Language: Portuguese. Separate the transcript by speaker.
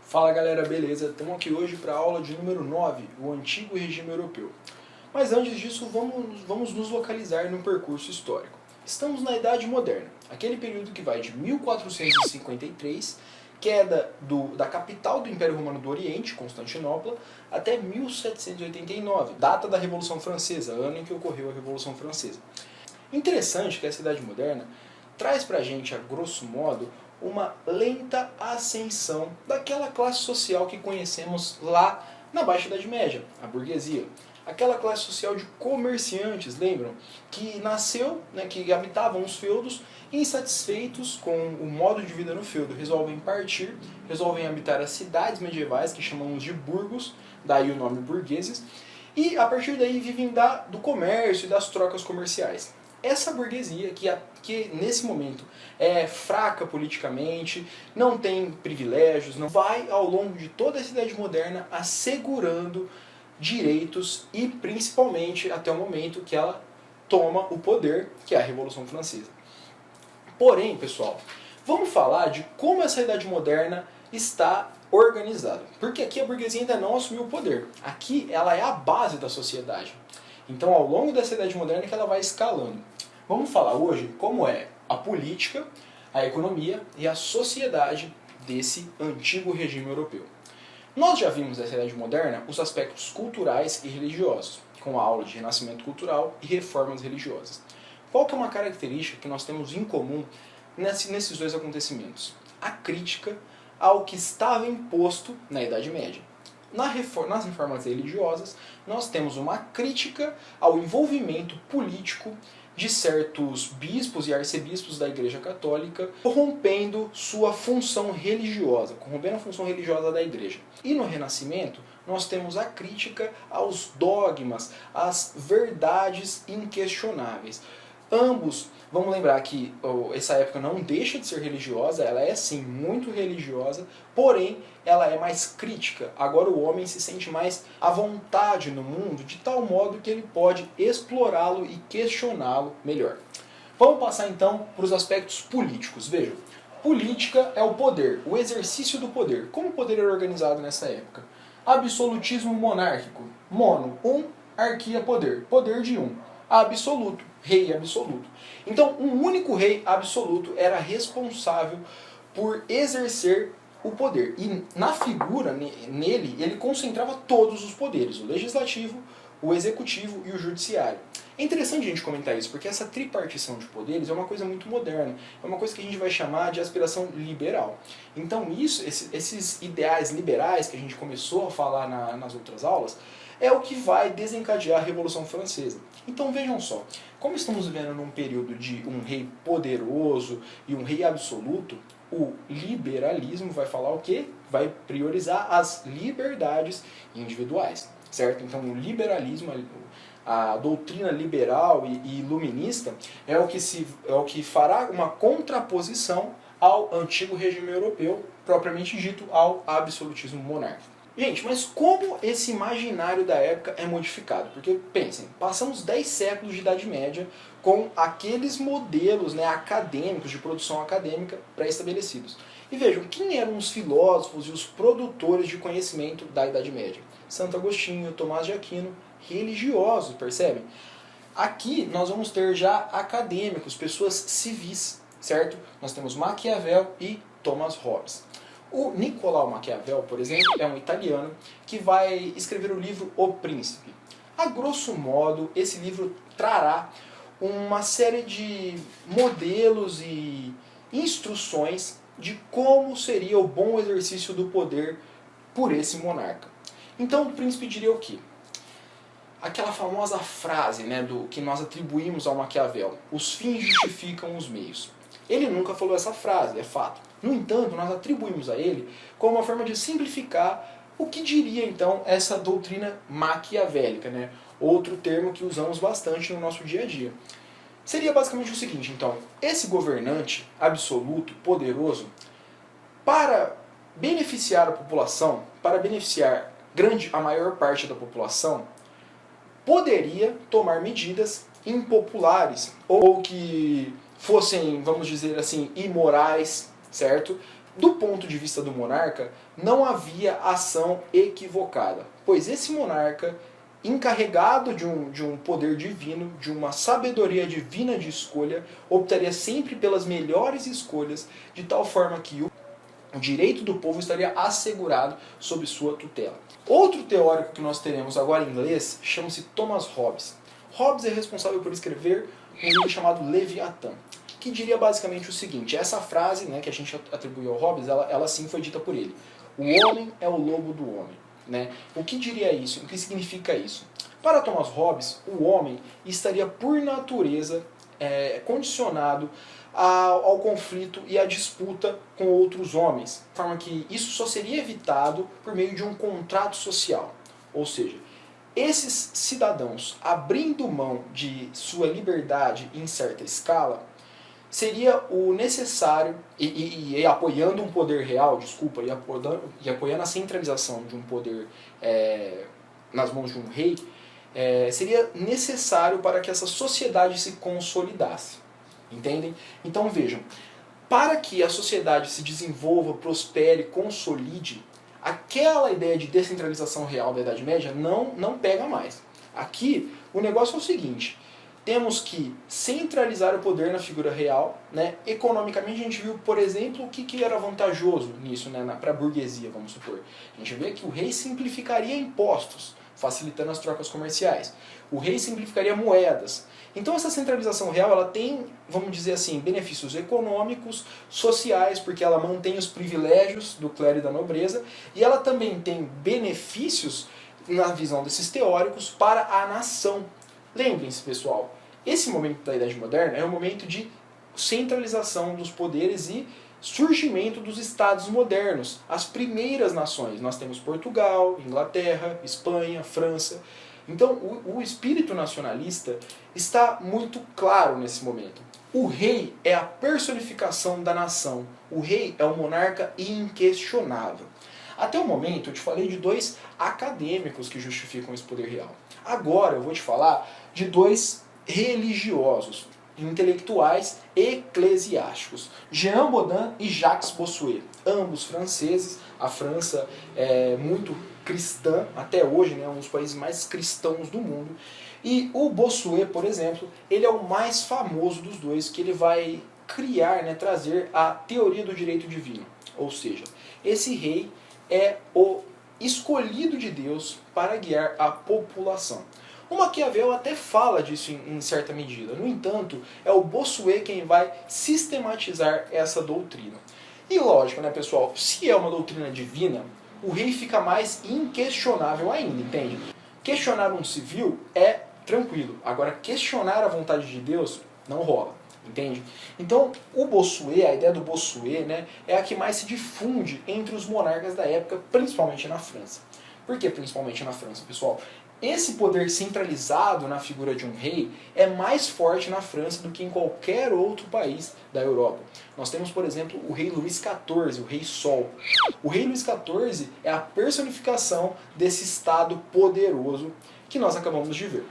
Speaker 1: Fala galera, beleza? Estamos aqui hoje para a aula de número 9, o Antigo Regime Europeu. Mas antes disso, vamos nos localizar no percurso histórico. Estamos na Idade Moderna, aquele período que vai de 1453, queda da capital do Império Romano do Oriente, Constantinopla, até 1789, data da Revolução Francesa, ano em que ocorreu a Revolução Francesa. Interessante que essa Idade Moderna traz pra gente, a grosso modo, uma lenta ascensão daquela classe social que conhecemos lá na Baixa Idade Média, a burguesia. Aquela classe social de comerciantes, lembram? Que nasceu, que habitavam os feudos, insatisfeitos com o modo de vida no feudo, resolvem partir, resolvem habitar as cidades medievais, que chamamos de burgos, daí o nome burgueses, e a partir daí vivem do comércio e das trocas comerciais. Essa burguesia, que nesse momento é fraca politicamente, não tem privilégios, não vai ao longo de toda essa Idade Moderna assegurando direitos e principalmente até o momento que ela toma o poder, que é a Revolução Francesa. Porém, pessoal, vamos falar de como essa Idade Moderna está organizada. Porque aqui a burguesia ainda não assumiu o poder. Aqui ela é a base da sociedade. Então, ao longo dessa Idade Moderna que ela vai escalando. Vamos falar hoje como é a política, a economia e a sociedade desse antigo regime europeu. Nós já vimos nessa Idade Moderna os aspectos culturais e religiosos, com a aula de renascimento cultural e reformas religiosas. Qual que é uma característica que nós temos em comum nesses dois acontecimentos? A crítica ao que estava imposto na Idade Média. Nas reformas religiosas, nós temos uma crítica ao envolvimento político de certos bispos e arcebispos da Igreja Católica, corrompendo sua função religiosa, corrompendo a função religiosa da Igreja. E no Renascimento, nós temos a crítica aos dogmas, às verdades inquestionáveis. Ambos, vamos lembrar que essa época não deixa de ser religiosa, ela é sim muito religiosa, porém ela é mais crítica. Agora o homem se sente mais à vontade no mundo, de tal modo que ele pode explorá-lo e questioná-lo melhor. Vamos passar então para os aspectos políticos. Vejam, política é o poder, o exercício do poder. Como o poder era organizado nessa época? Absolutismo monárquico, mono, arquia, poder, poder de um. Absoluto, rei absoluto. Então, um único rei absoluto era responsável por exercer o poder. E na figura, nele, ele concentrava todos os poderes, o legislativo, o executivo e o judiciário. É interessante a gente comentar isso, porque essa tripartição de poderes é uma coisa muito moderna, é uma coisa que a gente vai chamar de aspiração liberal. Então esses ideais liberais que a gente começou a falar nas outras aulas, é o que vai desencadear a Revolução Francesa. Então vejam só, como estamos vivendo num período de um rei poderoso e um rei absoluto, o liberalismo vai falar o quê? Vai priorizar as liberdades individuais, certo? Então o liberalismo, a doutrina liberal e iluminista é o que fará uma contraposição ao antigo regime europeu, propriamente dito ao absolutismo monárquico. Gente, mas como esse imaginário da época é modificado? Porque, pensem, passamos 10 séculos de Idade Média com aqueles modelos acadêmicos, de produção acadêmica pré-estabelecidos. E vejam, quem eram os filósofos e os produtores de conhecimento da Idade Média? Santo Agostinho, Tomás de Aquino, religiosos, percebem? Aqui nós vamos ter já acadêmicos, pessoas civis, certo? Nós temos Maquiavel e Thomas Hobbes. O Nicolau Maquiavel, por exemplo, é um italiano que vai escrever o livro O Príncipe. A grosso modo, esse livro trará uma série de modelos e instruções de como seria o bom exercício do poder por esse monarca. Então o príncipe diria o quê? Aquela famosa frase do que nós atribuímos ao Maquiavel: os fins justificam os meios. Ele nunca falou essa frase, é fato. No entanto, nós atribuímos a ele como uma forma de simplificar o que diria então essa doutrina maquiavélica, outro termo que usamos bastante no nosso dia a dia. Seria basicamente o seguinte, então: esse governante absoluto, poderoso, para beneficiar a população, para beneficiar a maior parte da população, poderia tomar medidas impopulares ou que fossem, vamos dizer assim, imorais, certo? Do ponto de vista do monarca, não havia ação equivocada, pois esse monarca, encarregado de um poder divino, de uma sabedoria divina de escolha, optaria sempre pelas melhores escolhas, de tal forma que o direito do povo estaria assegurado sob sua tutela. Outro teórico que nós teremos agora em inglês chama-se Thomas Hobbes. Hobbes é responsável por escrever um livro chamado Leviatã, que diria basicamente o seguinte: essa frase, né, que a gente atribui ao Hobbes, ela sim foi dita por ele. O homem é o lobo do homem. Né? O que diria isso? O que significa isso? Para Thomas Hobbes, o homem estaria por natureza condicionado ao conflito e à disputa com outros homens, de forma que isso só seria evitado por meio de um contrato social. Ou seja, esses cidadãos abrindo mão de sua liberdade em certa escala, seria o necessário, e apoiando um poder real, e apoiando a centralização de um poder nas mãos de um rei, seria necessário para que essa sociedade se consolidasse. Entendem? Então vejam, para que a sociedade se desenvolva, prospere, consolide, aquela ideia de descentralização real da Idade Média não pega mais. Aqui o negócio é o seguinte: temos que centralizar o poder na figura real, né? Economicamente a gente viu, por exemplo, o que era vantajoso nisso, né? Para a burguesia, vamos supor. A gente vê que o rei simplificaria impostos, facilitando as trocas comerciais. O rei simplificaria moedas. Então essa centralização real, ela tem, vamos dizer assim, benefícios econômicos, sociais, porque ela mantém os privilégios do clero e da nobreza, e ela também tem benefícios, na visão desses teóricos, para a nação. Lembrem-se, pessoal, esse momento da Idade Moderna é um momento de centralização dos poderes e surgimento dos estados modernos, as primeiras nações. Nós temos Portugal, Inglaterra, Espanha, França. Então o espírito nacionalista está muito claro nesse momento. O rei é a personificação da nação. O rei é o monarca inquestionável. Até o momento eu te falei de dois acadêmicos que justificam esse poder real. Agora eu vou te falar de dois religiosos, intelectuais eclesiásticos, Jean Bodin e Jacques Bossuet, ambos franceses. A França é muito cristã até hoje, né, um dos países mais cristãos do mundo. E o Bossuet, por exemplo, ele é o mais famoso dos dois, que ele vai criar, né, trazer a teoria do direito divino. Ou seja, esse rei é o escolhido de Deus para guiar a população. O Maquiavel até fala disso em certa medida. No entanto, é o Bossuet quem vai sistematizar essa doutrina. E lógico, né, pessoal, se é uma doutrina divina, o rei fica mais inquestionável ainda, entende? Questionar um civil é tranquilo. Agora, questionar a vontade de Deus não rola, entende? Então, o Bossuet, a ideia do Bossuet, né, é a que mais se difunde entre os monarcas da época, principalmente na França. Por que principalmente na França, pessoal? Esse poder centralizado na figura de um rei é mais forte na França do que em qualquer outro país da Europa. Nós temos, por exemplo, o rei Luís XIV, o rei Sol. O rei Luís XIV é a personificação desse estado poderoso que nós acabamos de ver.